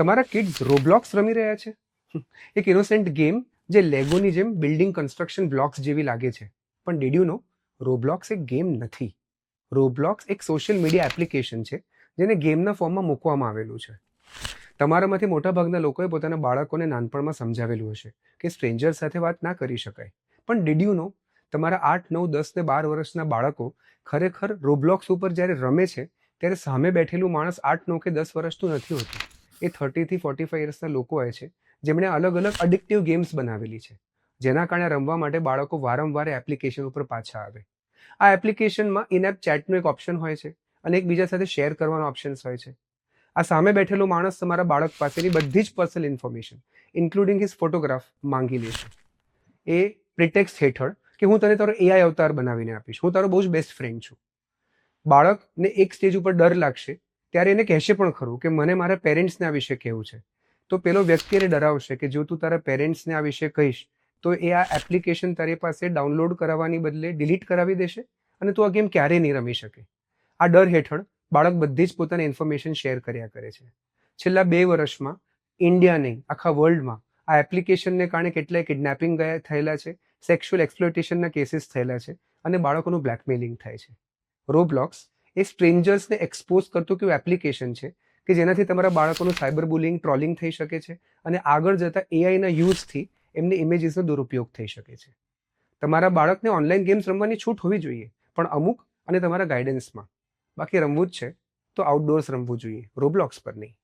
તમારા કિડ્સ રોબ્લોક્સ રમી રહ્યા છે? એક ઇનોસેન્ટ ગેમ જે લેગોની જેમ બિલ્ડિંગ કન્સ્ટ્રક્શન બ્લોક્સ જેવી લાગે છે. પણ ડીડ યુ નો, રોબ્લોક્સ એક ગેમ નથી. રોબ્લોક્સ એક સોશિયલ મીડિયા એપ્લિકેશન છે જેને ગેમના ફોર્મમાં મૂકવામાં આવેલું છે. તમારામાંથી મોટાભાગના લોકોએ પોતાના બાળકોને નાનપણમાં સમજાવેલું હશે કે સ્ટ્રેન્જર સાથે વાત ના કરી શકાય. પણ ડીડ યુ નો, તમારા 8, 9, 10 ને 12 વર્ષના બાળકો ખરેખર રોબ્લોક્સ ઉપર જ્યારે રમે છે ત્યારે સામે બેઠેલું માણસ 8, 9 કે 10 વર્ષનું નથી હોતું. એ 30 થી 45 યર્સના લોકો હોય છે જેમણે અલગ અલગ અડિક્ટિવ ગેમ્સ બનાવેલી છે, જેના કારણે રમવા માટે બાળકો વારંવાર એપ્લિકેશન ઉપર પાછા આવે. આ એપ્લિકેશનમાં ઇન-એપ ચેટનો એક ઓપ્શન હોય છે અને એકબીજા સાથે શેર કરવાનો ઓપ્શન્સ હોય છે. આ સામે બેઠેલો માણસ તમારા બાળક પાસેની બધી જ personal information including his photograph માંગી લેશે. એ પ્રિટેક્સ્ટ હેઠળ કે હું તને તારો એઆઈ અવતાર બનાવીને આપીશ, હું તારો બહુ જ બેસ્ટ ફ્રેન્ડ છું. બાળકને એક સ્ટેજ ઉપર ડર લાગશે ત્યારે એને કહેશે પણ ખરું કે મને મારા પેરેન્ટ્સને આ વિશે કહેવું છે. તો પેલો વ્યક્તિ એને ડરાવશે કે જો તું તારા પેરેન્ટ્સને આ વિશે કહીશ તો એ આ એપ્લિકેશન તારી પાસે ડાઉનલોડ કરાવવાની બદલે ડિલીટ કરાવી દેશે અને તું આ ગેમ ક્યારેય નહીં રમી શકે. આ ડર હેઠળ બાળક બધી જ પોતાની ઇન્ફોર્મેશન શેર કર્યા કરે છે. છેલ્લા 2 વર્ષમાં ઇન્ડિયા નહીં, આખા વર્લ્ડમાં આ એપ્લિકેશનને કારણે કેટલાય કિડનેપિંગ થયેલા છે, સેક્સ્યુઅલ એક્સપ્લોઇટેશનના કેસીસ થયેલા છે અને બાળકોનું બ્લેકમેલિંગ થાય છે. રોબ્લોક્સ એ સ્ટ્રેન્જર્સને એક્સપોઝ કરતું કેવું એપ્લિકેશન છે કે જેનાથી તમારા બાળકોનું સાયબર બુલિંગ, ટ્રોલિંગ થઈ શકે છે અને આગળ જતા એઆઈના યુઝથી એમની ઇમેજીસનો દુરુપયોગ થઈ શકે છે. તમારા બાળકને ઓનલાઈન ગેમ્સ રમવાની છૂટ હોવી જોઈએ, પણ અમુક અને તમારા ગાઈડન્સમાં. બાકી રમવું જ છે તો આઉટડોર્સ રમવું જોઈએ, રોબ્લોક્સ પર નહીં.